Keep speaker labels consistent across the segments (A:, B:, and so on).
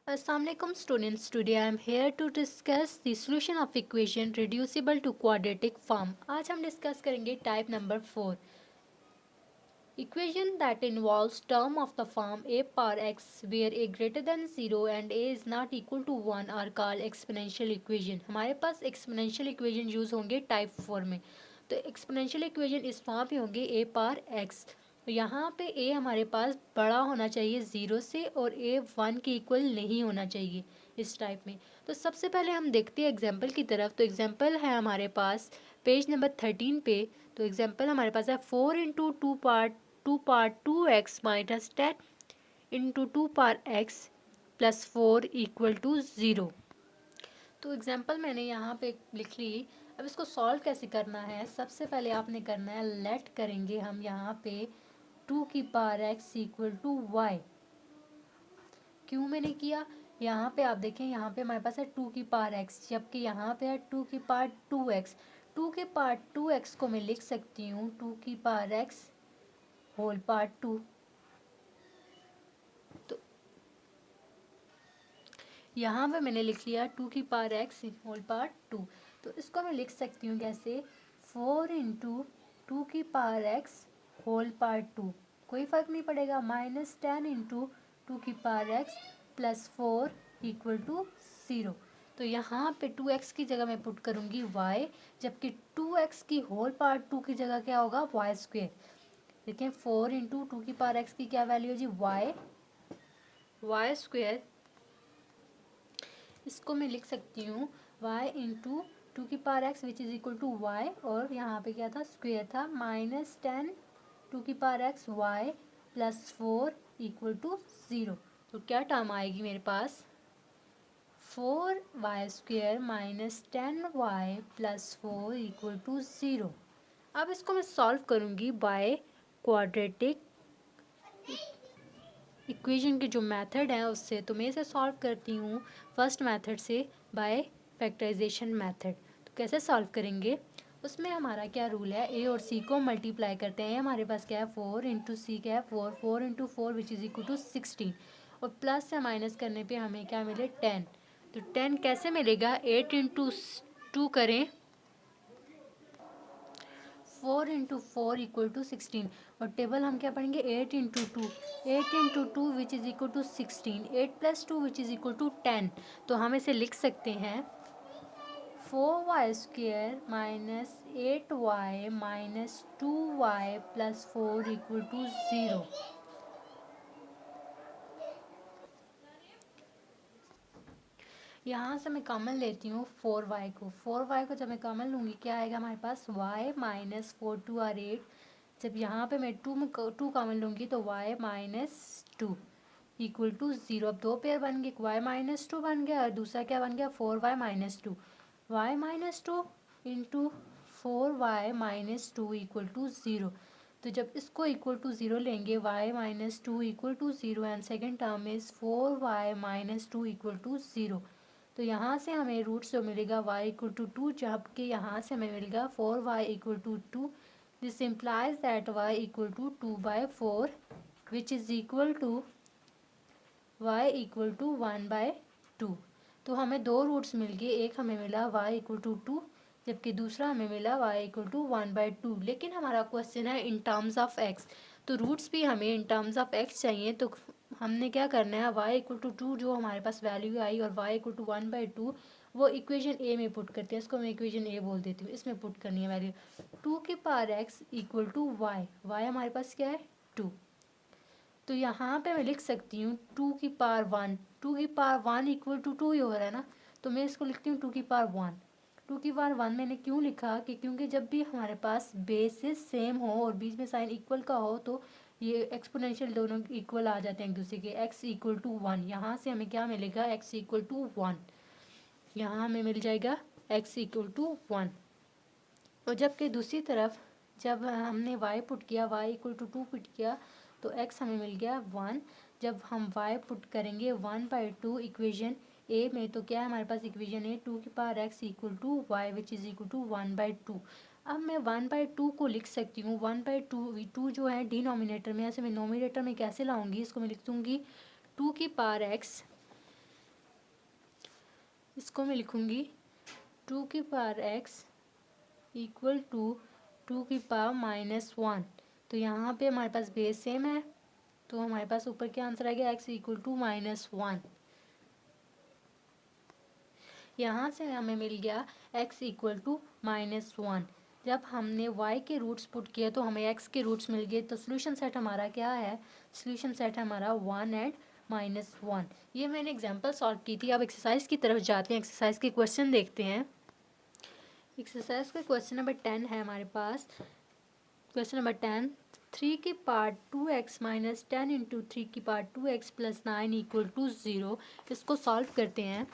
A: Assalamualaikum students, today I am here to discuss the solution of equation reducible to quadratic form. आज हम discuss करेंगे type number 4 equation that involves term of the form a power x where a greater than 0 and a is not equal to 1 are called exponential equation. हमारे पास exponential equation use होंगे type 4 में. तो exponential equation इस form पे होंगे a power x. यहाँ पे a हमारे पास बड़ा होना चाहिए 0 से और a 1 के इक्वल नहीं होना चाहिए इस टाइप में. तो सबसे पहले हम देखते हैं एग्जाम्पल की तरफ. तो एग्जाम्पल है हमारे पास पेज नंबर 13 पे. तो एग्जाम्पल हमारे पास है 4 into two power 2x minus 10 into 2 power x plus 4 equal to 0. तो एग्जाम्पल मैंने यहाँ पे लिख ली. अब इसको सॉल्व कैसे करना है, सबसे पहले आपने करना है लेट करेंगे हम यहाँ पे 2 की power x equal to Y. क्यों मैंने किया, यहाँ पे आप देखें यहाँ पे हमारे पास है 2 की पावर x जबकि यहाँ पे है 2 की पावर 2x. 2 की पावर 2x को मैं लिख सकती हूँ 2 की पावर x होल पावर 2. तो यहाँ पे मैंने लिख लिया 2 की पावर x होल पावर 2. तो इसको मैं लिख सकती हूँ कैसे, 4 इंटू 2 की पावर x होल पावर 2, कोई फ़र्क नहीं पड़ेगा, माइनस 10 इंटू 2 की power x plus 4 equal to 0. तो यहाँ पे 2x की जगह मैं पुट करूँगी y, जबकि 2x की होल पावर 2 की जगह क्या होगा वाई स्क्वेयर. देखें 4 इंटू 2 की पावर x की क्या वैल्यू है जी वाई स्क्वेयर. इसको मैं लिख सकती हूँ y इंटू 2 की power x which is equal to Y, और यहाँ पे क्या था स्क्वेयर था, माइनस 10 2 की power x y plus 4 equal to 0. तो क्या टर्म आएगी मेरे पास, 4y square minus 10y plus 4 equal to 0. अब इसको मैं सॉल्व करूँगी बाय क्वाड्रेटिक इक्वेशन के जो मेथड है उससे. तो मैं इसे सॉल्व करती हूँ फर्स्ट मेथड से बाय फैक्टराइजेशन मेथड. तो कैसे सॉल्व करेंगे, उसमें हमारा क्या रूल है, ए और सी को मल्टीप्लाई करते हैं. हमारे पास क्या है 4 इंटू सी क्या है 4 into 4 which is equal to 16, और प्लस से माइनस करने पे हमें क्या मिले 10. तो 10 कैसे मिलेगा, 8 इंटू 2 करें, 4 इंटू 4 इक्वल टू 16, और टेबल हम क्या पढ़ेंगे 8 into two which is equal to 16, 8 plus 2 which is equal to 10. तो हम इसे लिख सकते हैं 4y square minus 8y minus 2y plus 4 equal to 0. यहाँ से मैं कॉमन लेती हूँ 4y को जब मैं कॉमन लूँगी क्या आएगा हमारे पास y माइनस 4 2 आर 8. जब यहाँ पे मैं 2 कॉमन लूँगी तो y माइनस 2 इक्वल टू 0. अब दो पेयर बन गए, y माइनस 2 बन गया और दूसरा क्या बन गया 4y minus 2. y minus 2 into 4y minus 2 equal to 0. तो जब इसको इक्वल टू 0 लेंगे y minus 2 equal to 0 and second term is 4y minus 2 equal to 0. तो यहाँ से हमें रूट से मिलेगा y इक्वल टू 2, जबकि यहाँ से हमें मिलेगा 4y equal to 2. This implies that y equal to 2/4 which is equal to y equal to 1/2. तो हमें दो रूट्स मिल गए, एक हमें मिला y इक्वल टू 2 जबकि दूसरा हमें मिला y इक्वल टू 1/2. लेकिन हमारा क्वेश्चन है इन टर्म्स ऑफ x, तो रूट्स भी हमें इन टर्म्स ऑफ x चाहिए. तो हमने क्या करना है y इक्वल टू 2 जो हमारे पास वैल्यू आई और y इक्वल टू 1/2 वो इक्वेशन ए में पुट करते हैं. इसको मैं इक्वेशन ए बोल देती हूँ, इसमें पुट करनी है वैल्यू 2 की power x equal to y हमारे पास क्या है 2. तो यहाँ पे मैं लिख सकती हूँ 2 की पावर 1 इक्वल टू 2 ही हो रहा है ना, तो मैं इसको लिखती हूँ 2 की पावर 1. 2 की पावर 1 मैंने क्यों लिखा कि क्योंकि जब भी हमारे पास बेसिस सेम हो और बीच में साइन इक्वल का हो तो ये एक्सपोनेंशियल दोनों इक्वल आ जाते हैं एक दूसरे के. x इक्वल टू 1, यहाँ से हमें क्या मिलेगा x इक्वल टू 1, यहाँ हमें मिल जाएगा x इक्वल टू 1. और जबकि दूसरी तरफ जब हमने y पुट किया y इक्वल टू 2 पुट किया तो x हमें मिल गया 1. जब हम y पुट करेंगे 1/2 इक्वेशन ए में तो क्या है हमारे पास इक्वेशन है 2 की power x equal to y which is equal to 1/2. अब मैं 1/2 को लिख सकती हूँ 1/2 जो है डिनोमिनेटर में, ऐसे मैं नोमिनेटर में कैसे लाऊंगी, इसको मैं लिख दूँगी 2 की पावर x इसको मैं लिखूँगी 2 की पावर x इक्वल टू 2 की पावर -1। तो यहाँ पे हमारे पास बेस सेम है, तो हमारे पास ऊपर क्या आंसर आ गया, x इक्वल टू -1। यहाँ से हमें मिल गया x इक्वल टू -1। जब हमने y के रूट्स पुट किए तो हमें x के रूट्स मिल गए। तो सोल्यूशन सेट हमारा क्या है, सोल्यूशन सेट हमारा 1 एंड -1। ये मैंने एग्जांपल सॉल्व की थी। अब एक्सरसाइज की तरफ जाते हैं, एक्सरसाइज के क्वेश्चन देखते हैं। एक्सरसाइज का क्वेश्चन नंबर 10 है हमारे पास। क्वेश्चन नंबर 10, 3 की पावर 2x माइनस 10 इंटू 3 की power 2x plus 9 equal to 0। इसको सॉल्व करते हैं।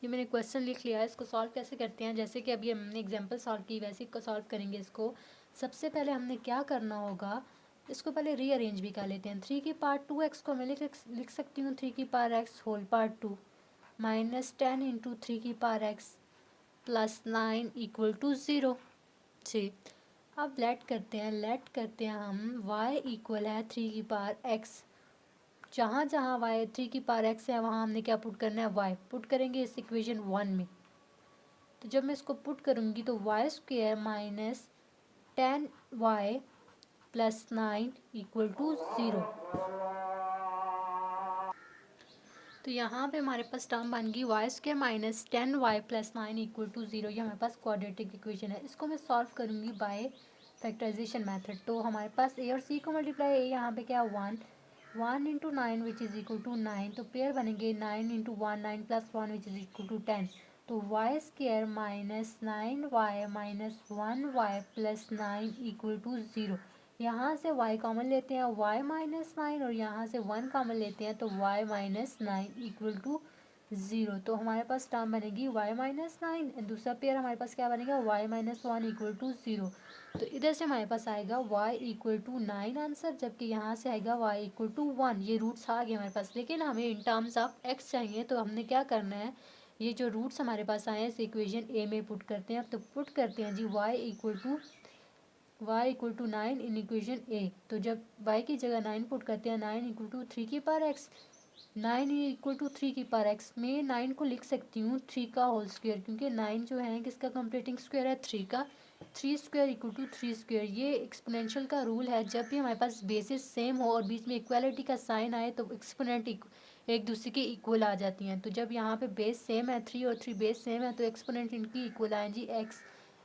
A: ये मैंने क्वेश्चन लिख लिया है, इसको सॉल्व कैसे करते हैं, जैसे कि अभी हमने एग्जांपल सॉल्व की वैसे इसको सॉल्व करेंगे। इसको सबसे पहले हमने क्या करना होगा, इसको पहले रीअरेंज भी कर लेते हैं। 3 की पावर 2x को मैं लिख सकती हूँ 3 की power x whole power 2 minus 10 into 3 की power x plus 9 equal to 0। जी, अब लेट करते हैं हम y इक्वल है 3 की पावर x। जहाँ जहाँ y 3 की पावर x है वहाँ हमने क्या पुट करना है, y पुट करेंगे इस इक्वेशन 1 में। तो जब मैं इसको पुट करूँगी तो y square minus 10y plus 9 equal to 0। तो यहाँ पे हमारे पास टर्म बन गई y square minus 10y plus 9 equal to 0। ये हमारे पास क्वाड्रेटिक इक्वेशन है। इसको मैं सॉल्व करूँगी बाय फैक्टराइजेशन मेथड। तो हमारे पास a और c को मल्टीप्लाई, a यहाँ पे क्या 1 into 9 which is equal to 9। तो पेयर बनेंगे 9 into 1 9 plus 1 which is equal to 10। तो y square minus 9y minus 1y plus 9 equal to 0। यहाँ से y कॉमन लेते हैं, y माइनस 9, और यहाँ से 1 कॉमन लेते हैं तो y माइनस 9 इक्वल टू 0। तो हमारे पास टर्म बनेगी y माइनस 9। दूसरा पेयर हमारे पास क्या बनेगा, y माइनस 1 इक्वल टू 0। तो इधर से हमारे पास आएगा y इक्वल टू 9 आंसर, जबकि यहाँ से आएगा y इक्वल टू 1। ये रूट्स आ गए हमारे पास, लेकिन हमें इन टर्म्स ऑफ x चाहिए। तो हमने क्या करना है, ये जो रूट्स हमारे पास आए हैं इस इक्वेशन a में पुट करते हैं। तो पुट करते हैं जी y equal to 9 in equation a। तो जब y की जगह 9 पुट करते हैं, 9 इक्वल टू 3 की पावर x, 9 इक्वल टू 3 की पावर x में 9 को लिख सकती हूँ 3 का होल स्क्वायर, क्योंकि 9 जो है किसका कंप्लीटिंग स्क्वायर है, 3 का। 3 स्क्वायर इक्वल टू 3 स्क्वायर। ये एक्सपोनेंशियल का रूल है, जब भी हमारे पास बेसिस सेम हो और बीच में इक्वालिटी का साइन आए तो एक्सपोनेंट एक दूसरे के इक्वल आ जाती हैं। तो जब यहाँ पे बेस सेम है 3 और 3 बेस सेम है तो एक्सपोनेंट इनकी इक्वल आए जी, x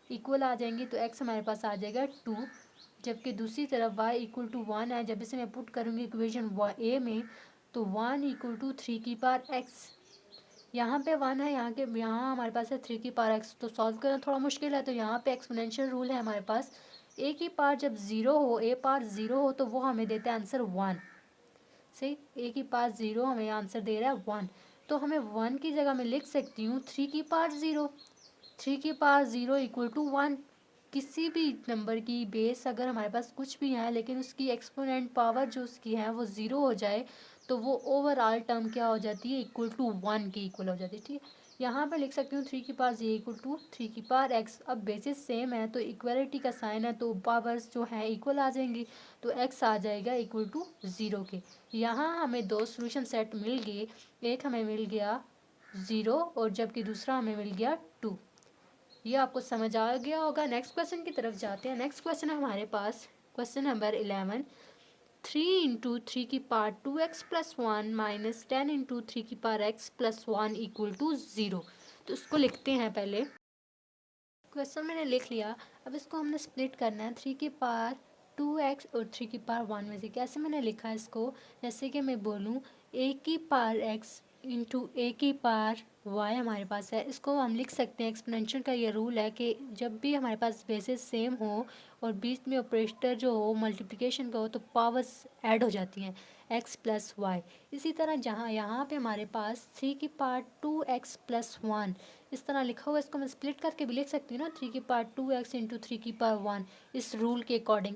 A: इक्वल आ जाएंगी। तो x हमारे पास आ जाएगा 2, जबकि दूसरी तरफ y इक्वल टू 1 है। जब इसे मैं पुट करूँगी इक्वेशन a में तो 1 इक्वल टू 3 की पावर x, यहाँ पे 1 है, यहाँ हमारे पास है 3 की पावर x। तो सॉल्व करना थोड़ा मुश्किल है, तो यहाँ पे एक्सपोनेंशियल रूल है हमारे पास। a की पावर जब ज़ीरो हो, a पावर ज़ीरो हो तो वो हमें देता है आंसर 1। सही, a की पावर 0 हमें आंसर दे रहा है 1। तो हमें 1 की जगह मैं लिख सकती हूँ 3 की पावर 0। 3 की पावर 0 इक्वल टू 1। किसी भी नंबर की बेस अगर हमारे पास कुछ भी है लेकिन उसकी एक्सपोनेंट पावर जो उसकी है वो 0 हो जाए तो वो ओवरऑल टर्म क्या हो जाती है, इक्वल टू 1 की इक्वल हो जाती है। ठीक है, यहाँ पे लिख सकती हूँ 3 की पावर 0 इक्वल टू 3 की पावर x। अब बेसिस सेम है तो इक्वलिटी का साइन है तो पावर्स जो है इक्वल आ जाएंगी। तो x आ जाएगा इक्वल टू 0 के। यहाँ हमें दो सोल्यूशन सेट मिल गए, एक हमें मिल गया 0 और जबकि दूसरा हमें मिल गया 2। ये आपको समझ आ गया होगा। नेक्स्ट क्वेश्चन की तरफ जाते हैं। नेक्स्ट क्वेश्चन है हमारे पास क्वेश्चन नंबर 11, 3 इंटू 3 की power 2x plus 1 minus 10 into 3 की power x plus 1 equal to 0। तो इसको लिखते हैं पहले। क्वेश्चन मैंने लिख लिया, अब इसको हमने स्प्लिट करना है 3 की पावर 2x और 3 की पावर 1 में से। कैसे मैंने लिखा है इसको, जैसे कि मैं बोलूँ a की पावर x इंटू a की पावर y हमारे पास है। इसको हम लिख सकते हैं, एक्सपोनेंशियल का ये रूल है कि जब भी हमारे पास बेसिस सेम हो और बीच में ऑपरेटर जो हो मल्टीप्लिकेशन का हो तो पावर्स ऐड हो जाती हैं, x प्लस वाई। इसी तरह जहाँ यहाँ पे हमारे पास 3 की पावर 2x प्लस 1 इस तरह लिखा हुआ, इसको मैं स्प्लिट करके भी लिख सकती हूँ ना, 3 की पावर 2x इंटू 3 की पावर 1 इस रूल के अकॉर्डिंग।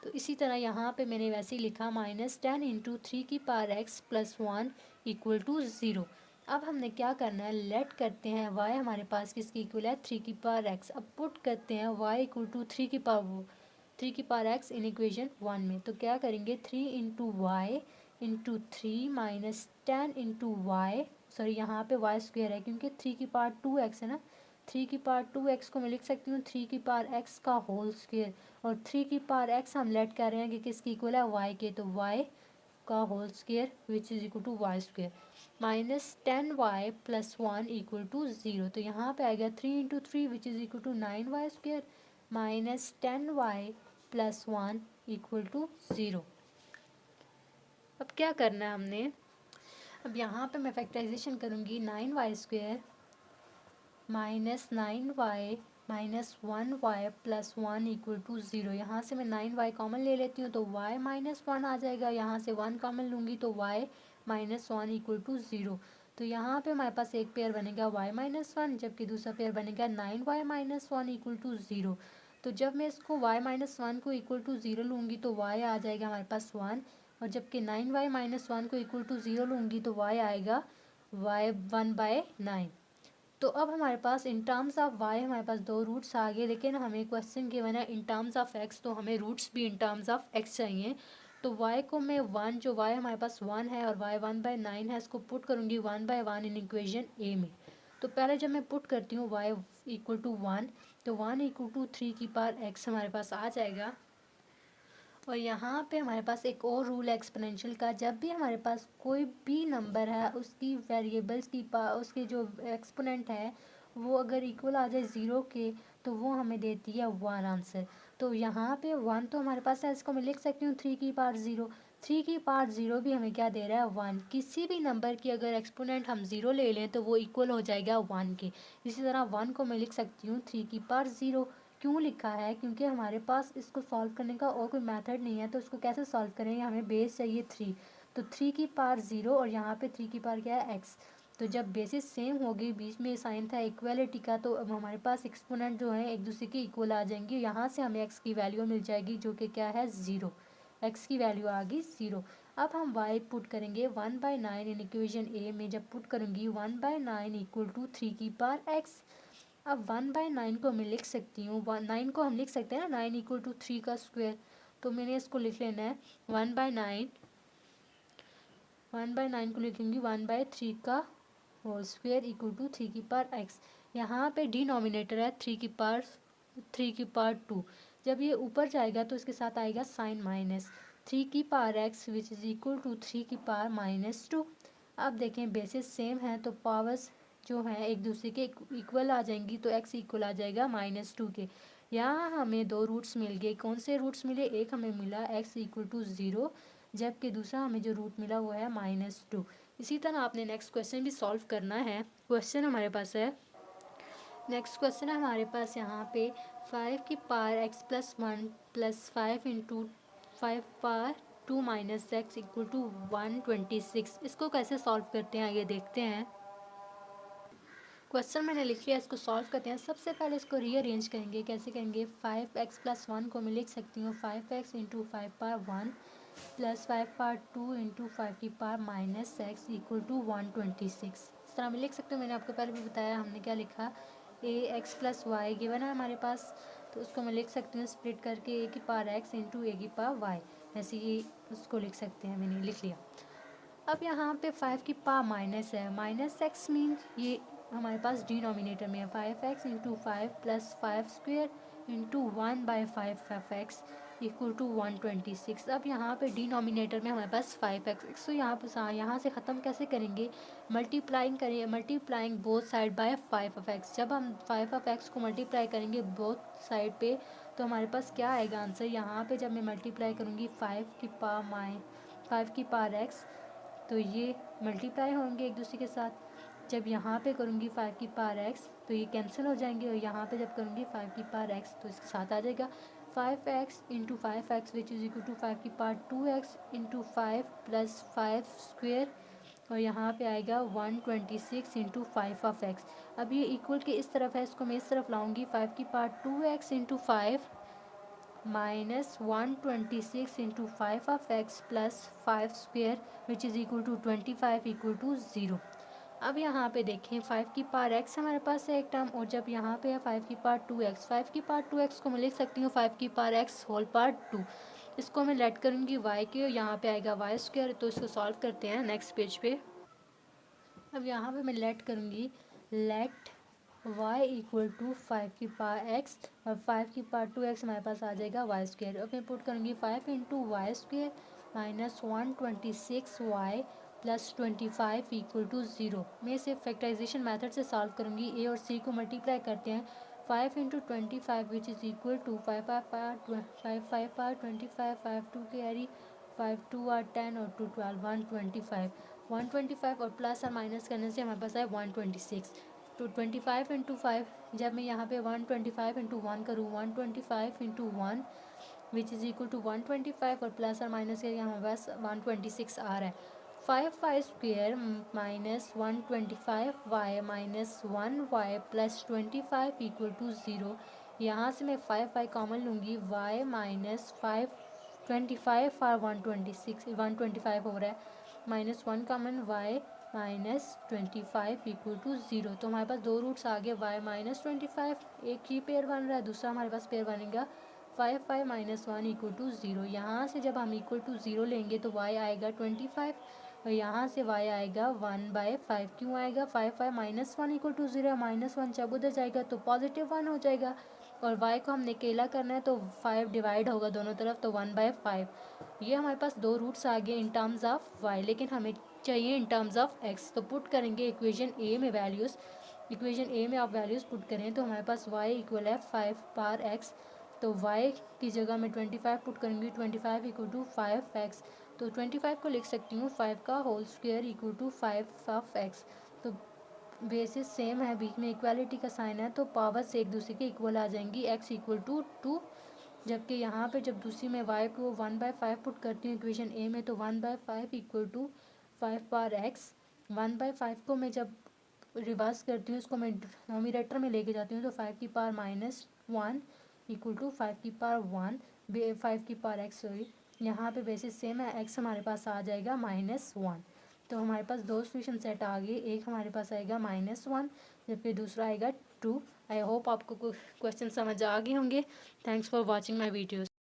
A: तो इसी तरह यहाँ पे मैंने वैसे ही लिखा माइनस 10 इंटू 3 की power x plus 1 equal to 0। अब हमने क्या करना है, लेट करते हैं y हमारे पास किसकी इक्वल है, 3 की पावर x। अब पुट करते हैं y इक्वल टू 3 की पावर x इन इक्वेशन 1 में। तो क्या करेंगे 3 into y into 3 minus 10 into y, sorry यहाँ पे वाई स्क्वेयर है क्योंकि 3 की पावर 2x है ना, 3 की पावर 2x को मैं लिख सकती हूँ 3 की पावर x का होल स्क्वेयर, और 3 की पावर x हम लेट कर रहे हैं कि किसकी इक्वल है, y के, तो y का whole square which is equal to y square minus 10y plus 1 equal to 0। तो यहाँ पे आएगा 3 into 3 which is equal to 9y square minus 10y plus 1 equal to 0। अब क्या करना है हमने, अब यहाँ पे मैं फैक्टराइजेशन करूँगी 9y square minus 9y minus 1y plus 1 equal to 0। यहाँ से मैं 9y कॉमन ले लेती हूँ तो y माइनस 1 आ जाएगा, यहाँ से 1 कॉमन लूँगी तो y माइनस 1 इक्वल टू 0। तो यहाँ पे हमारे पास एक पेयर बनेगा y माइनस 1, जबकि दूसरा पेयर बनेगा 9y माइनस 1 इक्वल टू 0। तो जब मैं इसको y माइनस 1 को इक्वल टू 0 लूँगी तो y आ जाएगा हमारे पास 1, और जबकि 9y माइनस 1 को इक्वल टू 0 लूँगी तो y आएगा y 1/9। तो अब हमारे पास इन टर्म्स ऑफ y हमारे पास दो रूट्स आ गए, लेकिन हमें क्वेश्चन गिवन है इन टर्म्स ऑफ x, तो हमें रूट्स भी इन टर्म्स ऑफ x चाहिए। तो y को मैं 1, जो y हमारे पास 1 है और y 1/9 है, इसको पुट करूँगी 1/1 इन इक्वेशन a में। तो पहले जब मैं पुट करती हूँ y इक्वल टू 1, तो 1 इक्वल टू 3 की पावर x हमारे पास आ जाएगा। और यहाँ पे हमारे पास एक और रूल है एक्सपोनेंशियल का, जब भी हमारे पास कोई भी नंबर है उसकी वेरिएबल्स की उसके जो एक्सपोनेंट है वो अगर इक्वल आ जाए 0 के, तो वो हमें देती है 1 आंसर। तो यहाँ पे 1 तो हमारे पास है, इसको मैं लिख सकती हूँ 3 की पावर 0, 3 की पावर 0 भी हमें क्या दे रहा है 1। किसी भी नंबर की अगर एक्सपोनेंट हम 0 ले लें तो वो इक्वल हो जाएगा 1 के। इसी तरह 1 को मैं लिख सकती हूँ 3 की पावर 0। क्यों लिखा है, क्योंकि हमारे पास इसको सॉल्व करने का और कोई मेथड नहीं है, तो इसको कैसे सॉल्व करेंगे, हमें बेस चाहिए 3। तो 3 की पावर 0 और यहाँ पे 3 की पावर क्या है x। तो जब बेसिस सेम होगी, बीच में साइन था इक्वालिटी का, तो अब हमारे पास एक्सपोनेंट जो है एक दूसरे के इक्वल आ जाएंगे। यहाँ से हमें x की वैल्यू मिल जाएगी जो कि क्या है 0, x की वैल्यू आ गई 0। अब हम y पुट करेंगे 1/9 इन इक्वेशन a में, जब पुट करूँगी 1/9 इक्वल टू 3 की पावर x। अब 1/9 को मैं लिख सकती हूँ, 9 को हम लिख सकते हैं ना 9 इक्वल टू 3 का स्क्वायर, तो मैंने इसको लिख लेना है 1/9, 1/9 को लिख लूँगी 1/3 का होल स्क्वायर इक्वल टू 3 की पावर x। यहाँ पे डिनोमिनेटर है 3 की पावर 2, जब ये ऊपर जाएगा तो इसके साथ आएगा साइन माइनस 3 की power x which is equal to 3 की पावर माइनस 2। अब देखें बेसिस सेम है तो पावर्स जो है एक दूसरे के इक्वल आ जाएंगी, तो x इक्वल आ जाएगा -2 के। यहाँ हमें दो रूट्स मिल गए, कौन से रूट्स मिले, एक हमें मिला x इक्वल टू 0, जबकि दूसरा हमें जो रूट मिला वो है -2। इसी तरह आपने नेक्स्ट क्वेश्चन भी सॉल्व करना है। क्वेश्चन हमारे पास है, नेक्स्ट क्वेश्चन है हमारे पास यहाँ पे 5 की power x plus 1 plus 5 into 5 power 2 minus x equal to 126। इसको कैसे सॉल्व करते हैं ये देखते हैं। क्वेश्चन मैंने लिख लिया, इसको सॉल्व करते हैं। सबसे पहले इसको रीअरेंज करेंगे, कैसे करेंगे, 5x प्लस 1 को मैं लिख सकती हूँ 5x into 5 power 1 plus 5 power 2 into 5 की power minus x equal to 126। इस तरह मैं लिख सकती हूँ। मैंने आपको पहले भी बताया हमने क्या लिखा, ax प्लस वाई गिवन है हमारे पास, तो उसको मैं लिख सकती हूँ स्प्लिट करके a की पावर x इंटू a की पावर वाई, ऐसे ही उसको लिख सकते हैं। मैंने लिख लिया। अब यहाँ पे 5 की पावर माइनस है, माइनस एक्स मीन ये हमारे पास डिनोमिनेटर में है 5x into 5 plus 5 square into 1/5 of x equal to 126। अब यहाँ पे डिनोमिनेटर में हमारे पास 5x, तो यहाँ से ख़त्म कैसे करेंगे, मल्टीप्लाइंग करेंगे, multiplying both side by 5 of x. जब हम 5 ऑफ एक्स को मल्टीप्लाई करेंगे बोथ साइड पे, तो हमारे पास क्या आएगा आंसर, यहाँ पे जब मैं मल्टीप्लाई करूँगी 5 की पावर एक्स, तो ये मल्टीप्लाई होंगे एक दूसरे के साथ। जब यहाँ पे करूँगी 5 की पावर x तो ये कैंसिल हो जाएंगे, और यहाँ पे जब करूँगी 5 की पावर x तो इसके साथ आ जाएगा 5x into 5x which is equal to 5 की power 2x into 5 plus 5 square, और यहाँ पे आएगा 126 इंटू 5 ऑफ x। अब ये इक्वल के इस तरफ है, इसको मैं इस तरफ लाऊंगी 5 की power 2x into 5 minus 126 into 5 of x plus 5 square which is equal to 25 equal to 0। अब यहाँ पे देखें 5 की पावर x हमारे पास है एक टर्म, और जब यहाँ पे है 5 की पावर 2x, 5 की पावर 2x को मैं लिख सकती हूँ 5 की पावर x होल पावर 2। इसको मैं लेट करूँगी y के, यहाँ पे आएगा वाई स्क्वायर। तो इसको सॉल्व करते हैं नेक्स्ट पेज पे। अब यहाँ पे मैं लेट करूँगी, लेट y इक्वल टू 5 की पावर x और 5 की पावर 2x हमारे पास आ जाएगा वाई स्क्वायर। अब मैं पुट करूँगी 5 into y square minus 126y plus 25 equal to 0। मैं इसे फैक्टराइजेशन मेथड से सॉल्व करूँगी। a और c को मल्टीप्लाई करते हैं, 5 into 25 which is equal to 5 5 25 5 2 carry 5 2 are 10 और 2 12 125 और प्लस और माइनस करने से हमारे पास है 126। तो 25 इंटू 5, जब मैं यहाँ पे 125 इंटू 1 करूँ, 125 into 1 which is equal to 125 और प्लस और माइनस करके हमारे पास 126 आ रहा है। 5y square minus 125y minus 1y plus 25 equal to 0। यहाँ से मैं 5y कॉमन लूँगी, y माइनस 525 और 125 हो रहा है, minus 1 common y minus 25 equal to 0। तो हमारे पास दो रूट्स आ गए, y माइनस 25, एक ही पेयर बन रहा है, दूसरा हमारे पास पेयर बनेगा 5 माइनस 1 इक्वल टू 0। यहाँ से जब हम इक्वल टू 0 लेंगे तो y आएगा 25 और यहाँ से y आएगा 1/5। क्यों आएगा? 5 माइनस 1 इक्वल टू 0, माइनस 1 जब उधर जाएगा तो पॉजिटिव 1 हो जाएगा और y को हमने अकेला करना है तो 5 डिवाइड होगा दोनों तरफ, तो 1/5। ये हमारे पास दो रूट्स आ गए इन टर्म्स ऑफ y, लेकिन हमें चाहिए इन टर्म्स ऑफ x। तो पुट करेंगे इक्वेशन ए में वैल्यूज़, इक्वेशन ए में आप वैल्यूज़ पुट करें तो हमारे पास y इक्वल है 5 पावर x। तो y की जगह मैं 25 पुट करूँगी, 25 इक्वल टू 5x। तो 25 को लिख सकती हूँ 5 का whole square equal to 5 of x। तो बेसिस सेम है, बीच में इक्वालिटी का साइन है, तो पावर्स एक दूसरे के इक्वल आ जाएंगी, x इक्वल टू 2। जबकि यहाँ पे जब दूसरी में y को 1/5 पुट करती हूँ इक्वेशन ए में तो 1/5 इक्वल टू 5 पावर x। 1/5 को मैं जब रिवर्स करती हूँ, उसको मैं नोमिनेटर में लेके जाती हूँ तो 5 की पावर माइनस 1 इक्वल टू 5 की पावर 1 5 की पावर x, सॉरी यहाँ पे बेसिस सेम है, x हमारे पास आ जाएगा -1। तो हमारे पास दो सॉल्यूशन सेट आ गए, एक हमारे पास आएगा -1 जबकि दूसरा आएगा 2। आई होप आपको क्वेश्चन समझ आ गए होंगे। Thanks for watching my videos.